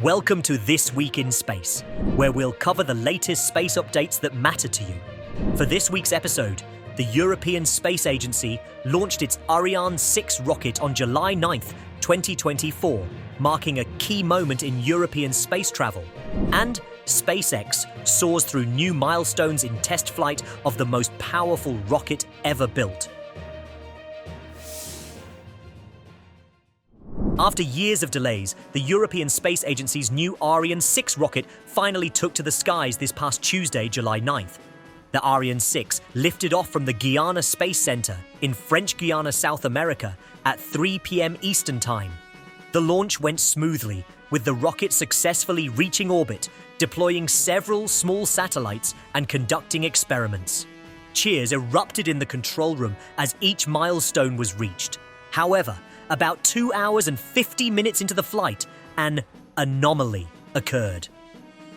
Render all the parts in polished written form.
Welcome to This Week in Space, where we'll cover the latest space updates that matter to you. For this week's episode, the European Space Agency launched its Ariane 6 rocket on July 9th, 2024, marking a key moment in European space travel. And SpaceX soars through new milestones in test flight of the most powerful rocket ever built. After years of delays, the European Space Agency's new Ariane 6 rocket finally took to the skies this past Tuesday, July 9th. The Ariane 6 lifted off from the Guiana Space Center in French Guiana, South America at 3 p.m. Eastern Time. The launch went smoothly, with the rocket successfully reaching orbit, deploying several small satellites and conducting experiments. Cheers erupted in the control room as each milestone was reached. However, about 2 hours and 50 minutes into the flight, an anomaly occurred.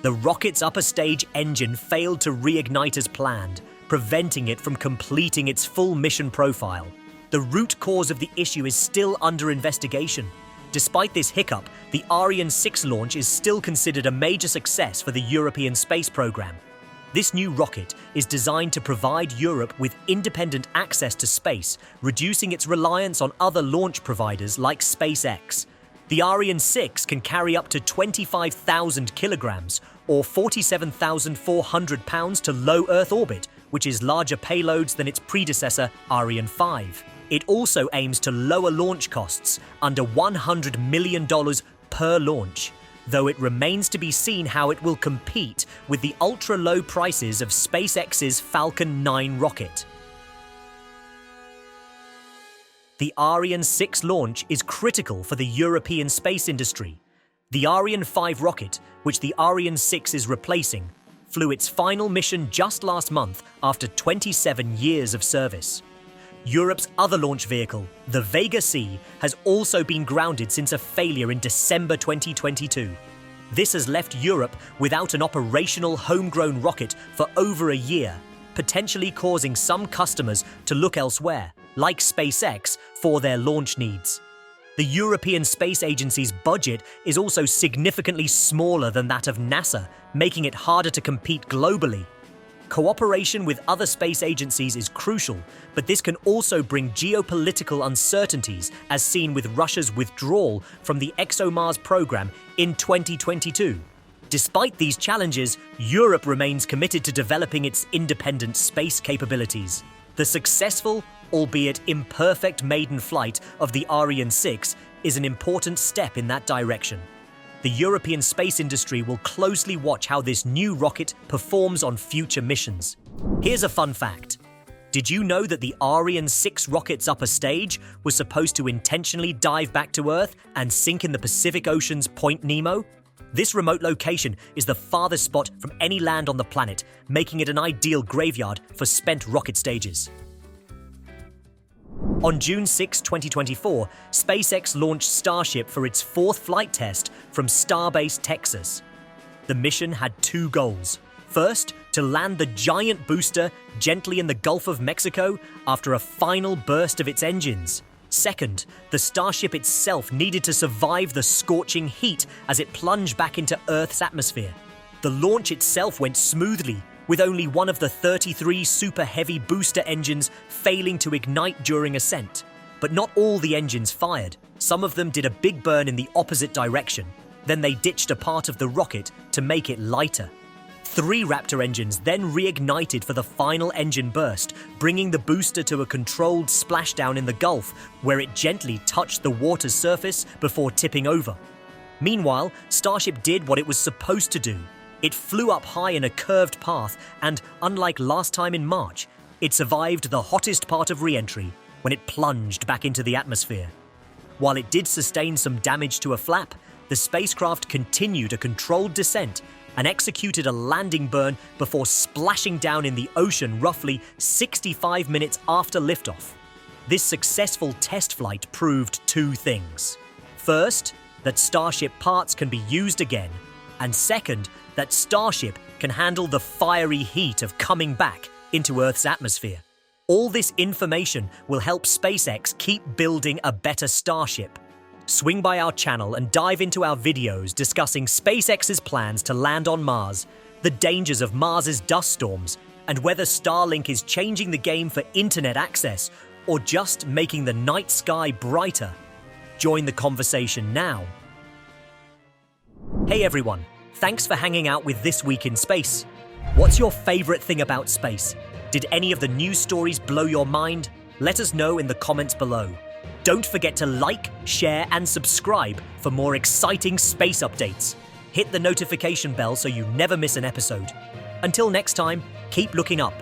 The rocket's upper stage engine failed to reignite as planned, preventing it from completing its full mission profile. The root cause of the issue is still under investigation. Despite this hiccup, the Ariane 6 launch is still considered a major success for the European space program. This new rocket is designed to provide Europe with independent access to space, reducing its reliance on other launch providers like SpaceX. The Ariane 6 can carry up to 25,000 kilograms, or 47,400 pounds to low Earth orbit, which is larger payloads than its predecessor, Ariane 5. It also aims to lower launch costs, under $100 million per launch, though it remains to be seen how it will compete with the ultra-low prices of SpaceX's Falcon 9 rocket. The Ariane 6 launch is critical for the European space industry. The Ariane 5 rocket, which the Ariane 6 is replacing, flew its final mission just last month after 27 years of service. Europe's other launch vehicle, the Vega C, has also been grounded since a failure in December 2022. This has left Europe without an operational homegrown rocket for over a year, potentially causing some customers to look elsewhere, like SpaceX, for their launch needs. The European Space Agency's budget is also significantly smaller than that of NASA, making it harder to compete globally. Cooperation with other space agencies is crucial, but this can also bring geopolitical uncertainties, as seen with Russia's withdrawal from the ExoMars program in 2022. Despite these challenges, Europe remains committed to developing its independent space capabilities. The successful, albeit imperfect maiden flight of the Ariane 6 is an important step in that direction. The European space industry will closely watch how this new rocket performs on future missions. Here's a fun fact. Did you know that the Ariane 6 rocket's upper stage was supposed to intentionally dive back to Earth and sink in the Pacific Ocean's Point Nemo? This remote location is the farthest spot from any land on the planet, making it an ideal graveyard for spent rocket stages. On June 6, 2024, SpaceX launched Starship for its fourth flight test from Starbase, Texas. The mission had two goals. First, to land the giant booster gently in the Gulf of Mexico after a final burst of its engines. Second, the Starship itself needed to survive the scorching heat as it plunged back into Earth's atmosphere. The launch itself went smoothly, with only one of the 33 super heavy booster engines failing to ignite during ascent. But not all the engines fired. Some of them did a big burn in the opposite direction. Then they ditched a part of the rocket to make it lighter. 3 Raptor engines then reignited for the final engine burst, bringing the booster to a controlled splashdown in the Gulf, where it gently touched the water's surface before tipping over. Meanwhile, Starship did what it was supposed to do. It flew up high in a curved path and, unlike last time in March, it survived the hottest part of reentry when it plunged back into the atmosphere. While it did sustain some damage to a flap, the spacecraft continued a controlled descent and executed a landing burn before splashing down in the ocean roughly 65 minutes after liftoff. This successful test flight proved 2 things. First, that Starship parts can be used again, and second, that Starship can handle the fiery heat of coming back into Earth's atmosphere. All this information will help SpaceX keep building a better Starship. Swing by our channel and dive into our videos discussing SpaceX's plans to land on Mars, the dangers of Mars's dust storms, and whether Starlink is changing the game for internet access or just making the night sky brighter. Join the conversation now. Hey everyone, thanks for hanging out with This Week in Space. What's your favorite thing about space? Did any of the news stories blow your mind? Let us know in the comments below. Don't forget to like, share, and subscribe for more exciting space updates. Hit the notification bell so you never miss an episode. Until next time, keep looking up.